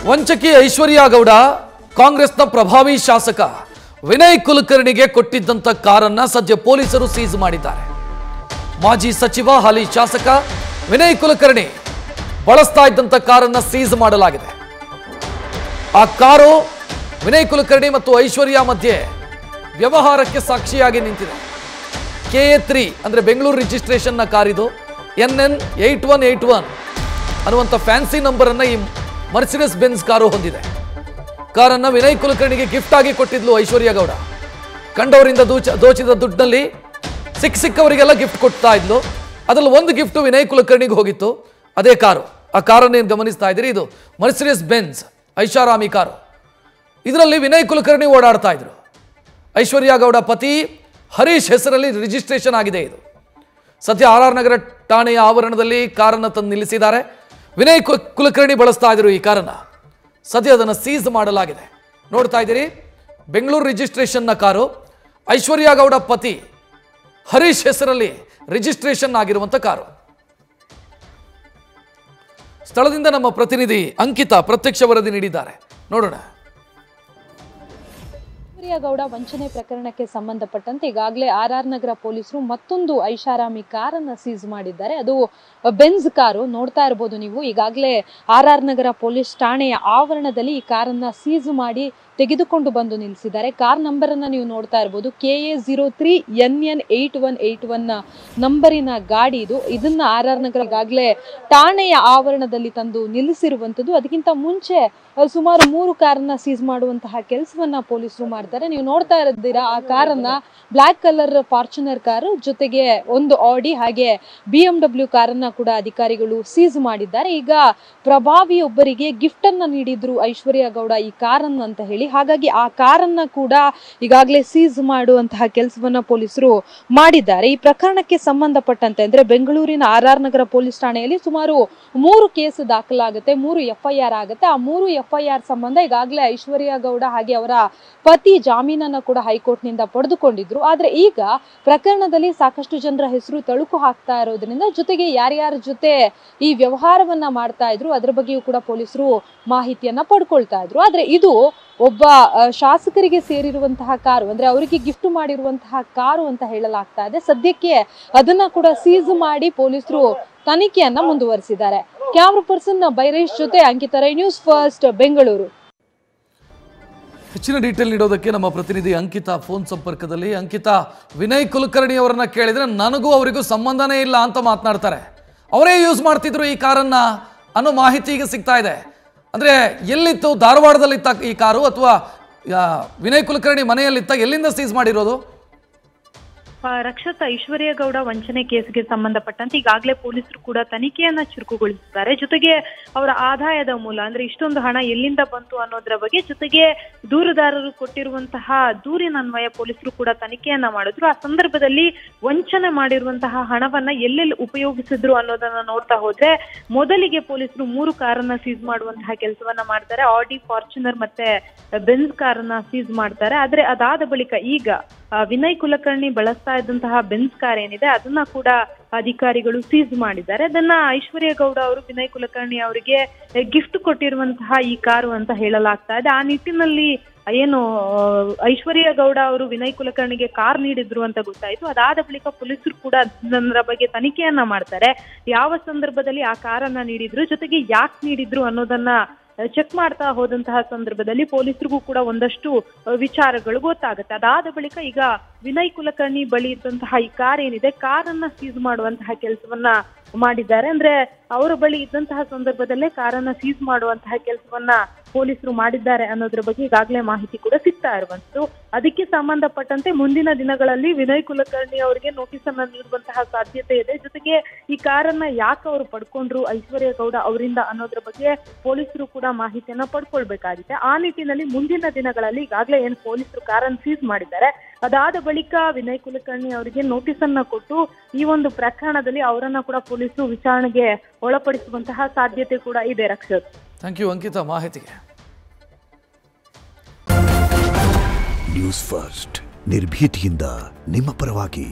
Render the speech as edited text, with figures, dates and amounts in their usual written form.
ವಂಚಕಿ ಐಶ್ವರ್ಯ ಗೌಡ ಕಾಂಗ್ರೆಸ್ನ ಪ್ರಭಾವಿ ಶಾಸಕ ವಿನಯ್ ಕುಲಕರ್ಣಿಗೆ ಕೊಟ್ಟಿದ್ದಂತ ಕಾರನ್ನ ಸದ್ಯ ಪೊಲೀಸರು ಸೀಸ್ ಮಾಡಿದ್ದಾರೆ. ಮಾಜಿ ಸಚಿವ ಹಾಲಿ ಶಾಸಕ ವಿನಯ್ ಕುಲಕರ್ಣಿ ಬಳಸ್ತಾ ಇದ್ದಂತ ಕಾರನ್ನ ಸೀಸ್ ಮಾಡಲಾಗಿದೆ. ಆ ಕಾರು ವಿನಯ್ ಕುಲಕರ್ಣಿ ಮತ್ತು ಐಶ್ವರ್ಯ ಮಧ್ಯೆ ವ್ಯವಹಾರಕ್ಕೆ ಸಾಕ್ಷಿಯಾಗಿ ನಿಂತಿದೆ. KA3 ಅಂದ್ರೆ ಬೆಂಗಳೂರು ರಿಜಿಸ್ಟ್ರೇಷನ್ನ ಕಾರಿದು. NN 8181 ಅನ್ನುವಂಥ ಫ್ಯಾನ್ಸಿ ನಂಬರ್ ಅನ್ನ ಈ ಮರ್ಸಿಡಿಸ್ ಬೆನ್ಸ್ ಕಾರು ಹೊಂದಿದೆ. ಕಾರನ್ನು ವಿನಯ್ ಕುಲಕರ್ಣಿಗೆ ಗಿಫ್ಟ್ ಆಗಿ ಕೊಟ್ಟಿದ್ಲು ಐಶ್ವರ್ಯ ಗೌಡ. ಕಂಡವರಿಂದ ದೋಚಿದ ದುಡ್ಡಲ್ಲಿ ಸಿಕ್ಕವರಿಗೆಲ್ಲ ಗಿಫ್ಟ್ ಕೊಡ್ತಾ ಇದ್ಲು. ಅದರಲ್ಲಿ ಒಂದು ಗಿಫ್ಟ್ ವಿನಯ್ ಕುಲಕರ್ಣಿಗೆ ಹೋಗಿತ್ತು, ಅದೇ ಕಾರು. ಆ ಕಾರನ್ನು ಏನು ಗಮನಿಸ್ತಾ ಇದ್ದೀರಿ, ಇದು ಮರ್ಸಿಡಿಸ್ ಬೆನ್ಸ್ ಐಷಾರಾಮಿ ಕಾರು. ಇದರಲ್ಲಿ ವಿನಯ್ ಕುಲಕರ್ಣಿ ಓಡಾಡ್ತಾ ಇದ್ರು. ಐಶ್ವರ್ಯ ಗೌಡ ಪತಿ ಹರೀಶ್ ಹೆಸರಲ್ಲಿ ರಿಜಿಸ್ಟ್ರೇಷನ್ ಆಗಿದೆ. ಇದು ಸದ್ಯ RR ನಗರ ಠಾಣೆಯ ಆವರಣದಲ್ಲಿ ಕಾರನ್ನು ತಂದು ನಿಲ್ಲಿಸಿದ್ದಾರೆ. ವಿನಯ್ ಕುಲಕರ್ಣಿ ಬಳಸ್ತಾ ಇದ್ರು ಈ ಕಾರನ್ನು. ಸದ್ಯ ಅದನ್ನು ಸೀಸ್ ಮಾಡಲಾಗಿದೆ. ನೋಡ್ತಾ ಇದ್ದೀರಿ, ಬೆಂಗಳೂರು ರಿಜಿಸ್ಟ್ರೇಷನ್ನ ಕಾರು. ಐಶ್ವರ್ಯ ಗೌಡ ಪತಿ ಹರೀಶ್ ಹೆಸರಲ್ಲಿ ರಿಜಿಸ್ಟ್ರೇಷನ್ ಆಗಿರುವಂಥ ಕಾರು. ಸ್ಥಳದಿಂದ ನಮ್ಮ ಪ್ರತಿನಿಧಿ ಅಂಕಿತಾ ಪ್ರತ್ಯಕ್ಷ ವರದಿ ನೀಡಿದ್ದಾರೆ, ನೋಡೋಣ. ಐಶ್ವರ್ಯ ಗೌಡ ವಂಚನೆ ಪ್ರಕರಣಕ್ಕೆ ಸಂಬಂಧಪಟ್ಟಂತೆ ಈಗಾಗಲೇ RR ನಗರ ಪೊಲೀಸರು ಮತ್ತೊಂದು ಐಷಾರಾಮಿ ಕಾರನ್ನ ಸೀಸ್ ಮಾಡಿದ್ದಾರೆ. ಅದು ಬೆನ್ಸ್ ಕಾರು. ನೋಡ್ತಾ ಇರಬಹುದು ನೀವು, ಈಗಾಗಲೇ RR ನಗರ ಪೊಲೀಸ್ ಠಾಣೆಯ ಆವರಣದಲ್ಲಿ ಈ ಕಾರನ್ನ ಸೀಸ್ ಮಾಡಿ ತೆಗೆದುಕೊಂಡು ಬಂದು ನಿಲ್ಲಿಸಿದ್ದಾರೆ. ಕಾರ್ ನಂಬರ್ ಅನ್ನ ನೀವು ನೋಡ್ತಾ ಇರಬಹುದು, KA03 NN 8181 ನಂಬರಿನ ಗಾಡಿ ಇದು. ಇದನ್ನ RR ನಗರ ಈಗಾಗಲೇ ಠಾಣೆಯ ಆವರಣದಲ್ಲಿ ತಂದು ನಿಲ್ಲಿಸಿರುವಂತದ್ದು. ಅದಕ್ಕಿಂತ ಮುಂಚೆ ಸುಮಾರು 3 ಕಾರನ್ನ ಸೀಸ್ ಮಾಡುವಂತಹ ಕೆಲಸವನ್ನ ಪೊಲೀಸರು ಮಾಡ್ತಾರೆ. ನೀವು ನೋಡ್ತಾ ಇದ್ದೀರಾ, ಆ ಕಾರನ್ನ ಬ್ಲಾಕ್ ಕಲರ್ ಫಾರ್ಚುನರ್ ಕಾರು ಜೊತೆಗೆ ಒಂದು ಆಡಿ ಹಾಗೆ BMW ಕಾರನ್ನ ಕೂಡ ಅಧಿಕಾರಿಗಳು ಸೀಸ್ ಮಾಡಿದ್ದಾರೆ. ಈಗ ಪ್ರಭಾವಿಯೊಬ್ಬರಿಗೆ ಗಿಫ್ಟ್ ಅನ್ನ ನೀಡಿದ್ರು ಐಶ್ವರ್ಯ ಗೌಡ ಈ ಕಾರನ್ನ ಅಂತ ಹೇಳಿ. ಹಾಗಾಗಿ ಆ ಕಾರನ್ನ ಕೂಡ ಈಗಾಗಲೇ ಸೀಸ್ ಮಾಡುವಂತಹ ಕೆಲಸವನ್ನ ಪೊಲೀಸರು ಮಾಡಿದ್ದಾರೆ. ಈ ಪ್ರಕರಣಕ್ಕೆ ಸಂಬಂಧಪಟ್ಟಂತೆ ಅಂದ್ರೆ ಬೆಂಗಳೂರಿನ RR ನಗರ ಪೊಲೀಸ್ ಠಾಣೆಯಲ್ಲಿ ಸುಮಾರು 3 ಕೇಸ್ ದಾಖಲಾಗುತ್ತೆ, 3 FIR ಆಗುತ್ತೆ. ಆ 3 FIR ಸಂಬಂಧ ಈಗಾಗಲೇ ಐಶ್ವರ್ಯ ಗೌಡ ಹಾಗೆ ಅವರ ಪತಿ ಜಾಮೀನನ್ನ ಕೂಡ ಹೈಕೋರ್ಟ್ ನಿಂದ ಪಡೆದುಕೊಂಡಿದ್ರು. ಆದ್ರೆ ಈಗ ಪ್ರಕರಣದಲ್ಲಿ ಸಾಕಷ್ಟು ಜನರ ಹೆಸರು ತಳುಕು ಹಾಕ್ತಾ ಇರೋದ್ರಿಂದ, ಜೊತೆಗೆ ಯಾರ್ಯಾರ ಜೊತೆ ಈ ವ್ಯವಹಾರವನ್ನ ಮಾಡ್ತಾ ಇದ್ರು ಅದರ ಬಗ್ಗೆಯೂ ಕೂಡ ಪೊಲೀಸರು ಮಾಹಿತಿಯನ್ನ ಪಡ್ಕೊಳ್ತಾ ಇದ್ರು. ಆದ್ರೆ ಇದು ಒಬ್ಬ ಶಾಸಕರಿಗೆ ಸೇರಿರುವಂತಹ ಕಾರು, ಅಂದ್ರೆ ಅವರಿಗೆ ಗಿಫ್ಟ್ ಮಾಡಿರುವಂತಹ ಕಾರು ಅಂತ ಹೇಳಲಾಗ್ತಾ ಇದೆ. ಸದ್ಯಕ್ಕೆ ಅದನ್ನ ಕೂಡ ಸೀಸ್ ಮಾಡಿ ಪೊಲೀಸರು ತನಿಖೆಯನ್ನ ಮುಂದುವರಿಸಿದ್ದಾರೆ. ಕ್ಯಾಮ್ರಾ ಪರ್ಸನ್ ಬೈರೇಶ್ ಜೊತೆ ಅಂಕಿತಾ ರೈ, ನ್ಯೂಸ್ ಫಸ್ಟ್, ಬೆಂಗಳೂರು. ಹೆಚ್ಚಿನ ಡೀಟೇಲ್ ನೀಡೋದಕ್ಕೆ ನಮ್ಮ ಪ್ರತಿನಿಧಿ ಅಂಕಿತಾ ಫೋನ್ ಸಂಪರ್ಕದಲ್ಲಿ. ಅಂಕಿತಾ, ವಿನಯ್ ಕುಲಕರ್ಣಿ ಅವರನ್ನ ಕೇಳಿದ್ರೆ ನನಗೂ ಅವರಿಗೂ ಸಂಬಂಧನೇ ಇಲ್ಲ ಅಂತ ಮಾತನಾಡ್ತಾರೆ. ಅವರೇ ಯೂಸ್ ಮಾಡ್ತಿದ್ರು ಈ ಕಾರನ್ನ ಅನ್ನೋ ಮಾಹಿತಿ ಈಗ ಸಿಗ್ತಾ ಇದೆ. ಅಂದ್ರೆ ಎಲ್ಲಿತ್ತು, ಧಾರವಾಡದಲ್ಲಿತ್ತ ಈ ಕಾರು ಅಥವಾ ವಿನಯ್ ಕುಲಕರ್ಣಿ ಮನೆಯಲ್ಲಿತ್ತ? ಎಲ್ಲಿಂದ ಸೀಸ್ ಮಾಡಿರೋದು? ರಕ್ಷತ್, ಐಶ್ವರ್ಯ ಗೌಡ ವಂಚನೆ ಕೇಸ್ಗೆ ಸಂಬಂಧಪಟ್ಟಂತೆ ಈಗಾಗಲೇ ಪೊಲೀಸರು ಕೂಡ ತನಿಖೆಯನ್ನ ಚುರುಕುಗೊಳಿಸಿದ್ದಾರೆ. ಜೊತೆಗೆ ಅವರ ಆದಾಯದ ಮೂಲ ಅಂದ್ರೆ ಇಷ್ಟೊಂದು ಹಣ ಎಲ್ಲಿಂದ ಬಂತು ಅನ್ನೋದ್ರ ಬಗ್ಗೆ, ಜೊತೆಗೆ ದೂರುದಾರರು ಕೊಟ್ಟಿರುವಂತಹ ದೂರಿನ ಅನ್ವಯ ಪೊಲೀಸರು ಕೂಡ ತನಿಖೆಯನ್ನ ಮಾಡಿದ್ರು. ಆ ಸಂದರ್ಭದಲ್ಲಿ ವಂಚನೆ ಮಾಡಿರುವಂತಹ ಹಣವನ್ನ ಎಲ್ಲೆಲ್ಲಿ ಉಪಯೋಗಿಸಿದ್ರು ಅನ್ನೋದನ್ನ ನೋಡ್ತಾ ಹೋದ್ರೆ, ಮೊದಲಿಗೆ ಪೊಲೀಸರು 3 ಕಾರನ್ನ ಸೀಸ್ ಮಾಡುವಂತಹ ಕೆಲಸವನ್ನ ಮಾಡ್ತಾರೆ. ಆಡಿ, ಫಾರ್ಚುನರ್ ಮತ್ತೆ ಬೆನ್ಸ್ ಕಾರನ್ನ ಸೀಸ್ ಮಾಡ್ತಾರೆ. ಆದ್ರೆ ಅದಾದ ಬಳಿಕ ಈಗ ವಿನಯ್ ಕುಲಕರ್ಣಿ ಬಳಸ್ತಾ ಇದ್ದಂತಹ ಬೆನ್ಸ್ ಕಾರ್ ಏನಿದೆ ಅದನ್ನ ಕೂಡ ಅಧಿಕಾರಿಗಳು ಸೀಸ್ ಮಾಡಿದ್ದಾರೆ. ಅದನ್ನ ಐಶ್ವರ್ಯ ಗೌಡ ಅವರು ವಿನಯ್ ಕುಲಕರ್ಣಿ ಅವರಿಗೆ ಗಿಫ್ಟ್ ಕೊಟ್ಟಿರುವಂತಹ ಈ ಕಾರು ಅಂತ ಹೇಳಲಾಗ್ತಾ ಇದೆ. ಆ ನಿಟ್ಟಿನಲ್ಲಿ ಏನು ಐಶ್ವರ್ಯ ಗೌಡ ಅವರು ವಿನಯ್ ಕುಲಕರ್ಣಿಗೆ ಕಾರ್ ನೀಡಿದ್ರು ಅಂತ ಗೊತ್ತಾಯ್ತು. ಅದಾದ ಬಳಿಕ ಪೊಲೀಸರು ಕೂಡ ಅದರ ಬಗ್ಗೆ ತನಿಖೆಯನ್ನ ಮಾಡ್ತಾರೆ. ಯಾವ ಸಂದರ್ಭದಲ್ಲಿ ಆ ಕಾರನ್ನ ನೀಡಿದ್ರು, ಜೊತೆಗೆ ಯಾಕೆ ನೀಡಿದ್ರು ಅನ್ನೋದನ್ನ ಚೆಕ್ ಮಾಡ್ತಾ ಹೋದಂತಹ ಸಂದರ್ಭದಲ್ಲಿ ಪೊಲೀಸರಿಗೂ ಕೂಡ ಒಂದಷ್ಟು ವಿಚಾರಗಳು ಗೊತ್ತಾಗುತ್ತೆ. ಅದಾದ ಬಳಿಕ ಈಗ ವಿನಯ್ ಕುಲಕರ್ಣಿ ಬಳಿ ಇದ್ದಂತಹ ಈ ಕಾರ್ ಏನಿದೆ, ಕಾರನ್ನ ಸೀಸ್ ಮಾಡುವಂತಹ ಕೆಲಸವನ್ನ ಮಾಡಿದ್ದಾರೆ. ಅಂದ್ರೆ ಅವರ ಬಳಿ ಇದ್ದಂತಹ ಸಂದರ್ಭದಲ್ಲೇ ಕಾರನ್ನ ಸೀಸ್ ಮಾಡುವಂತಹ ಕೆಲಸವನ್ನ ಪೊಲೀಸರು ಮಾಡಿದ್ದಾರೆ ಅನ್ನೋದ್ರ ಬಗ್ಗೆ ಈಗಾಗಲೇ ಮಾಹಿತಿ ಕೂಡ ಸಿಗ್ತಾ ಇರುವಂತದ್ದು. ಅದಕ್ಕೆ ಸಂಬಂಧಪಟ್ಟಂತೆ ಮುಂದಿನ ದಿನಗಳಲ್ಲಿ ವಿನಯ್ ಕುಲಕರ್ಣಿ ಅವರಿಗೆ ನೋಟಿಸ್ ಅನ್ನ ನೀಡುವಂತಹ ಸಾಧ್ಯತೆ ಇದೆ. ಜೊತೆಗೆ ಈ ಕಾರನ್ನ ಯಾಕೆ ಅವರು ಪಡ್ಕೊಂಡ್ರು ಐಶ್ವರ್ಯ ಗೌಡ ಅವರಿಂದ ಅನ್ನೋದ್ರ ಬಗ್ಗೆ ಪೊಲೀಸರು ಕೂಡ ಮಾಹಿತಿಯನ್ನ ಪಡ್ಕೊಳ್ಬೇಕಾಗಿದೆ. ಆ ನಿಟ್ಟಿನಲ್ಲಿ ಮುಂದಿನ ದಿನಗಳಲ್ಲಿ ಈಗಾಗಲೇ ಏನು ಪೊಲೀಸರು ಕಾರನ್ನ ಸೀಸ್ ಮಾಡಿದ್ದಾರೆ, ಅದಾದ ಬಳಿಕ ವಿನಯ್ ಕುಲಕರ್ಣಿ ಅವರಿಗೆ ನೋಟಿಸ್ ಅನ್ನ ಕೊಟ್ಟು ಈ ಒಂದು ಪ್ರಕರಣದಲ್ಲಿ ಅವರನ್ನ ಕೂಡ ಪೊಲೀಸರು ವಿಚಾರಣೆಗೆ ಒಳಪಡಿಸುವಂತಹ ಸಾಧ್ಯತೆ ಕೂಡ ಇದೆ. ರಕ್ಷತ್, ಥ್ಯಾಂಕ್ ಯು ಅಂಕಿತಾ ಮಾಹಿತಿಗೆ. ನ್ಯೂಸ್ ಫಸ್ಟ್ ನಿರ್ಭೀತಿಯಿಂದ ನಿಮ್ಮ ಪರವಾಗಿ.